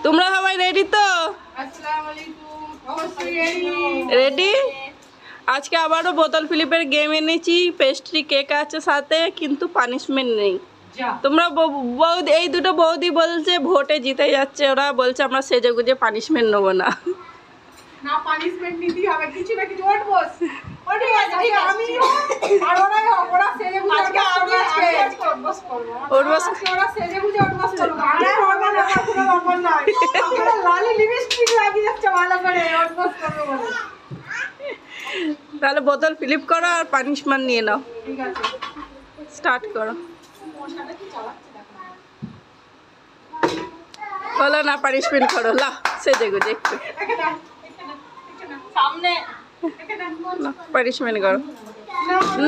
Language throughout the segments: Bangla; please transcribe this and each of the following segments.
তোমরা সবাই রেডি তো? রেডি? আজকে আবারও বোতল ফিলিপের গেম এনেছি। পেস্ট্রি কেক আছে সাথে, কিন্তু পানিশমেন্ট নেই। তোমরা বৌদি, এই দুটো বৌদি বলছে ভোটে জিতে যাচ্ছে, ওরা বলছে আমরা সেজে গুজে পানিশমেন্ট নেবো না। না, পানিশমেন্ট নিতেই হবে, কিছু না কিছু। ওঠ বস, ওঠে আজকে আমি আর ওরা সেজে গুজে আজকে ওঠ বস করব। ওরা সেজে গুজে ওঠ বস করব। আরে নরমাল, আমার কোনো নরমাল নাই। আমরা লালি লিপস্টিক লাগিয়ে যাচ্ছে ভালো করে ওঠ বস করব বলে। তাহলে বোতল ফিলিপ করো আর পানিশমেন্ট নিয়ে নাও। ঠিক আছে, স্টার্ট করো। মশাটা কি চালাচ্ছে দেখো। বলো না, পানিশমেন্ট করো। লা সেজে গুজে একটু এখানে সামনে পানিশমেন্ট করো।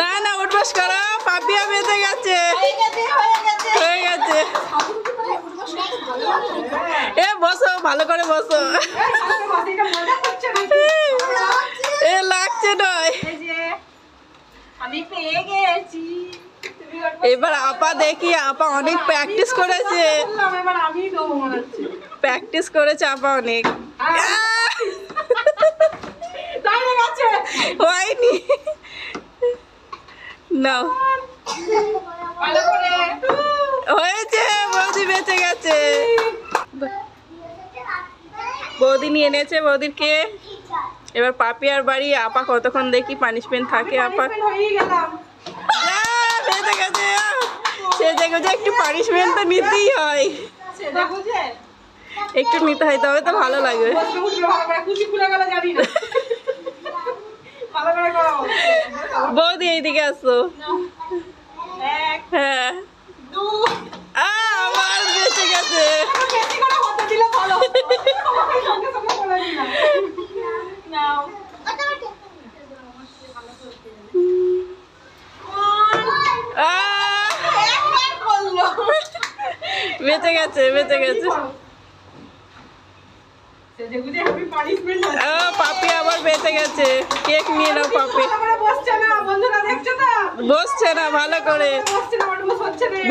না না, উঠবস করো। পাপিয়া বেঁচে গেছে, হয়ে গেছে। এ বসো, ভালো করে বসো। এ লাগছে নয়। আমি পেয়ে গেছি। এবার আপা দেখি, আপা অনেক প্র্যাকটিস করেছে। এবার আমি দেবো মনে হচ্ছে। প্র্যাকটিস করেছে আপা অনেক। হয়নি। নাও, হয়েছে। বৌদি বেঁচে গেছে। বৌদি নিয়ে এনেছে বৌদির কে। এবার পাপিয়ার বাড়ি। আপা কতক্ষণ দেখি পানিশমেন্ট থাকে। আপা বেঁচে গেছে। সেজে গুজে একটু পানিশমেন্ট তো নিতেই হয়, একটু নিতে হয়, তবে তো ভালো লাগবে। বৌদি এইদিকে আসো। হ্যাঁ, আমার বেঁচে গেছে। বেঁচে গেছে, বেঁচে গেছে। পাপি আবার বেঁচে গেছে। কেক নিয়ে নাও পাপি। বসছে না ভালো করে।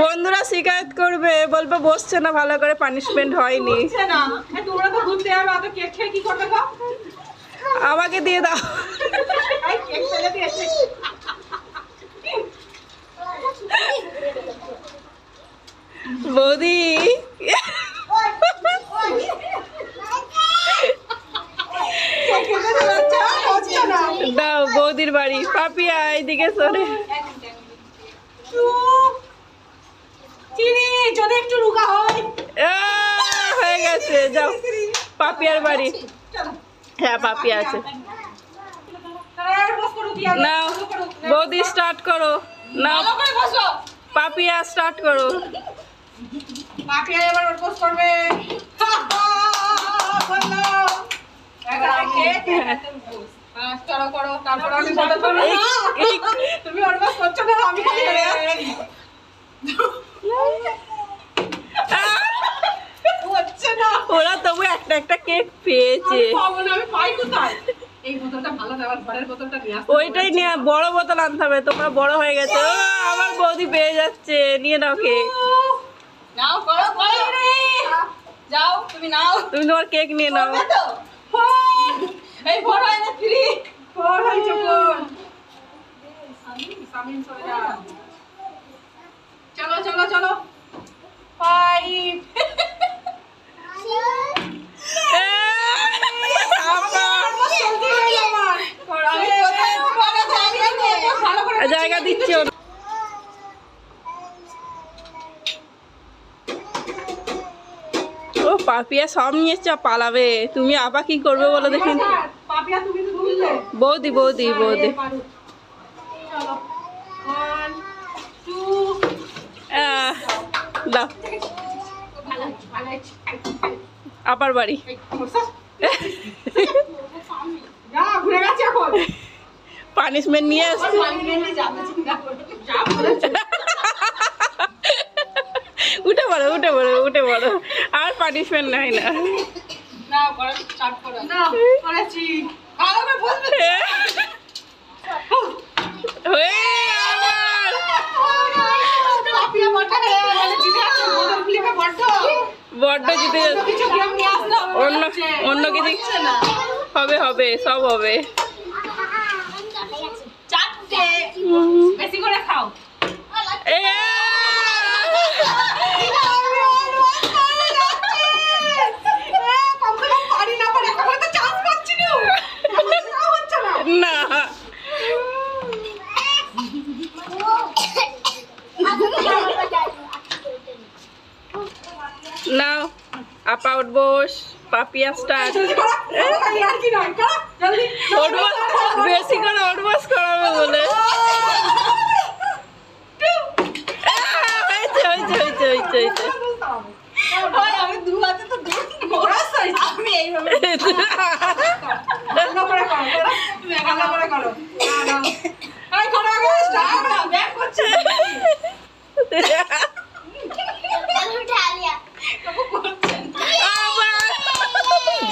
বন্ধুরা শিকায়ত করবে, বলবে বসছে না ভালো করে, পানিশমেন্ট হয়নি। আমাকে দিয়ে দাও। বৌদি দাও, বৌদির বাড়ি। পাপিয়া এইদিকে সরে। হয়ে গেছে, যাও পাপিয়ার বাড়ি। হ্যাঁ, পাপিয়া আছে। নাও বৌদি, স্টার্ট করো। নাও পাপিয়া, স্টার্ট করো। পাপিয়া এবার ওঠবস করবে। করো, তারপর আমি বদল করবো। তুমি ওঠবস করছো না, আমি খালি হেরে যাচ্ছি। হচ্ছে না। ওরা তবু একটা একটা কেক পেয়েছে। আমি পাই কোথায়? এই বোতলটা ভালো, দেওয়ার ঘরের বোতলটা নিয়ে আসতে। ওইটাই নিয়ে বড় বোতল আনতে হবে। তোমরা বড় হয়ে গেছে। আমার বৌদি পেয়ে যাচ্ছে। নিয়ে নাও কেক। নাও, করো রে। যাও, তুমি নাও। তুমি তোমার কেক নিয়ে নাও। এই বড় হয় না ফ্রি। বড় হয় যখন। সামিন চলে যা। চলো চলো চলো। 5 জায়গা দিচ্ছি। ও পাপিয়া সব নিয়ে এসছে, পালাবে। তুমি আপা কি করবে বলো দেখি। পাপিয়া তুমি তো ভুললে। বৌদি বৌদি বৌদি। চলো 1 2 দাও আপার বাড়ি। ঘুরে গেছে এখন। পানিশমেন্ট নিয়ে আসছে। উঠে পড়ো, উঠে পড়ো, উঠে পড়ো। আর পানিশমেন্ট নাই না। না, করা স্টার্ট করো। না, করেছি। ভালো করে বলবে। হয়ে আমার পাপিয়া বড়টা মানে জিতে আছে, বোতল ফ্লিপে বড়টা। বড্ড জিতে যাচ্ছে। কিছু গেম নিয়ে আসতে হবে অন্য অন্য কিছু হবে হবে সব হবে। চারটে বেশি করে খাও। এ না নাও আপা উঠবোস পাপিয়া স্টার্ট। বেশি করে উঠবোস করাবে বলে হয়েছে হয়েছে হয়েছে হয়েছে হয়েছে। আমি দু হাতে তো আমি এইভাবে ভালো করে করো, ভালো করে করো। এই করো আগে স্টার্ট ব্যাক করছে।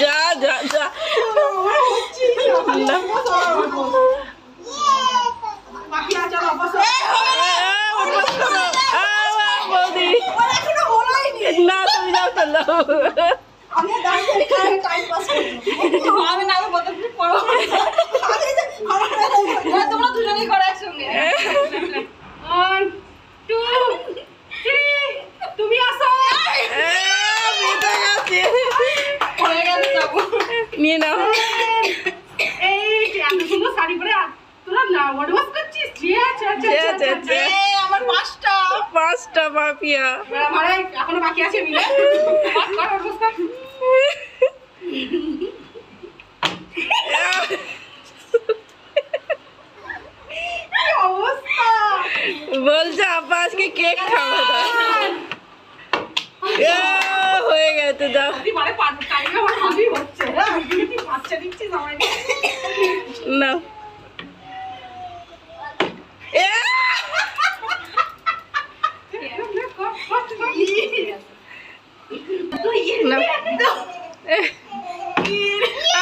যা যা যা না বাকি আছে অবশ্য। বৌদি না তুমি যাও চলো। আমি দাঁড়িয়ে টাইম পাস করি। আমি না বলতে পড়ো। তোমরা দুজনেই করো একসঙ্গে। 1 2 3 তুমি আসো। হয়ে গেছে যাবো। নিয়ে নাও। এই এত সুন্দর শাড়ি পরে তোরা না ওয়াশ করছিস? আমার পাঁচটা পাপিয়া আমার এখনো বাকি আছে মিলে। কর ওয়াশ কর। কি অবস্থা! বলছে আপা আজকে কেক খাবো না। হয়ে গেছে যাও মানে টাইমে আমার ভালোই হচ্ছে। আমি কিন্তু বাচ্চা দিচ্ছি সময় নেই। না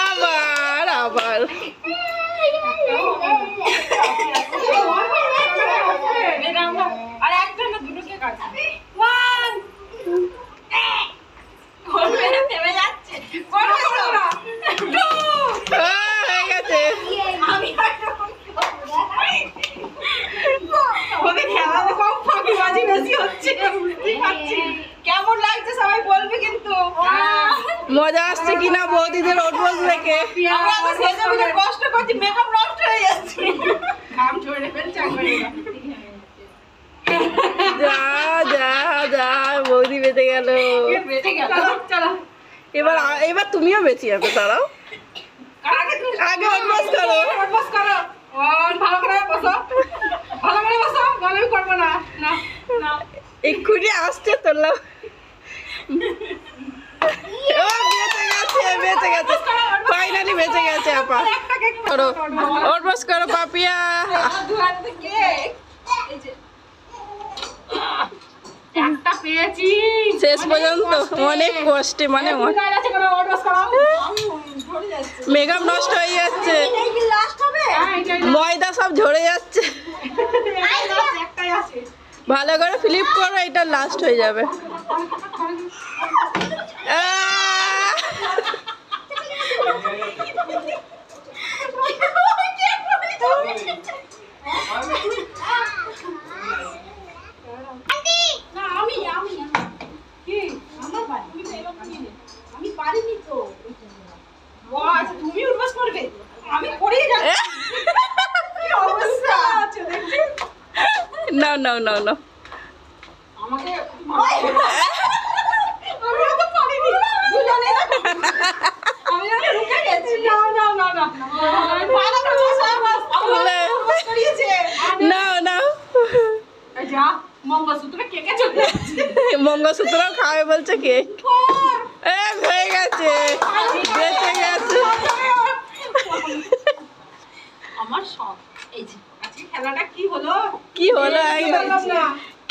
আবার আবার আর একটা না দুটো কেক আছে। থেমে যাচ্ছে। হয়ে গেছে। ওদের খেলা কম ফাঁকিবাজি বেশি হচ্ছে বুঝতেই পারছি। কেমন লাগছে সবাই বলবে কিন্তু। মজা আসছে কিনা বৌদিদের উঠবোস দেখে। আমরা তো সেজে বুঝে কষ্ট করছি, মেকআপ নষ্ট হয়ে যাচ্ছে। ঘাম ঝরে ফেলছে একবারে। যা যা যা বৌদি বেঁচে গেল। বেঁচে গেল। চলো এবার এবার তুমিও বেঁচে যাবে তারাও। আগে উঠবোস করো। বস করো। ভালো করে বসো, ভালো করে বসো। গলামি করবো না। না না এক্ষুনি আসছে তোলাও। বেঁচে গেছে ফাইনালি বেঁচে গেছে আপা। একটা কেক করো উঠবোস করো পাপিয়া। দু হাতে কেক। এই যে একটা পেয়েছি শেষ পর্যন্ত অনেক কষ্টে মানে মেকআপ নষ্ট হয়ে যাচ্ছে, ময়দা সব ঝরে যাচ্ছে। ভালো করে ফ্লিপ করো, এটা লাস্ট হয়ে যাবে। তুমি উঠবাস করবে, আমি পড়েই যাচ্ছি। কি অবস্থা আছে দেখছি। নাও নাও নাও নাও। আমাকে আমি তো পারিনি দুজনে। আমি আর রুকে গেছি। না না না না ভালো করে বসো। আমরা উঠবাস করিয়েছে। নাও নাও। যা মঙ্গলসূত্র কেকে চলে যাচ্ছে। মঙ্গলসূত্র খাবে বলছে কেক। হয়ে গেছে, বেঁচে গেছে। আমার সব এই যে আজকে খেলাটা কি হলো? কি হলো একদম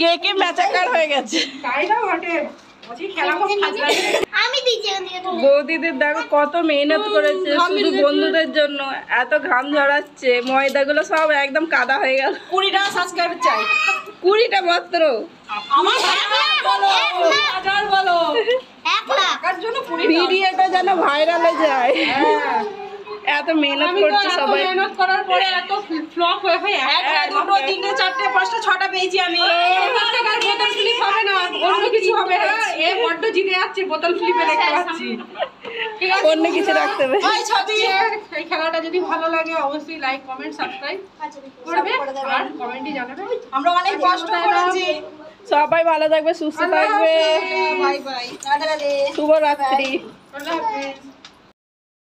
কেকে ম্যাচাকার হয়ে গেছে। তাই না বটে। আজকে খেলা খুব ফাজলা। আমি দিচ্ছি ওদিকে। বৌদিদের দেখো কত মেহনত করেছে শুধু বন্ধুদের জন্য, এত ঘাম ঝরাচ্ছে, ময়দাগুলো সব একদম কাদা হয়ে গেল। 20 টাকা সাবস্ক্রাইবার চাই। 20টা মাত্র। আমার হাজার বলো টাকার জন্য 20 ভিডিওটা যেন ভাইরাল হয়ে যায়। এত মেহনত করছে সবাই। মেহনত করার পরে এত ফ্লপ হয়ে হয়ে একটা দুটো তিনটে চারটে পাঁচটা ছটা পেয়েছি আমি। বোতল ফ্লিপ হবে না, অন্য কিছু হবে না। এ বড্ড জিতে যাচ্ছে বোতল ফ্লিপে দেখতে পাচ্ছি। ঠিক আছে, অন্য কিছু রাখতে হবে। এই খেলাটা যদি ভালো লাগে অবশ্যই লাইক কমেন্ট সাবস্ক্রাইব করবে আর কমেন্টে জানাবে। আমরা অনেক কষ্ট করেছি। সবাই ভালো থাকবে, সুস্থ থাকবে। বাই বাই, রাধে রাধে, শুভরাত্রি। আল্লাহ হাফেজ।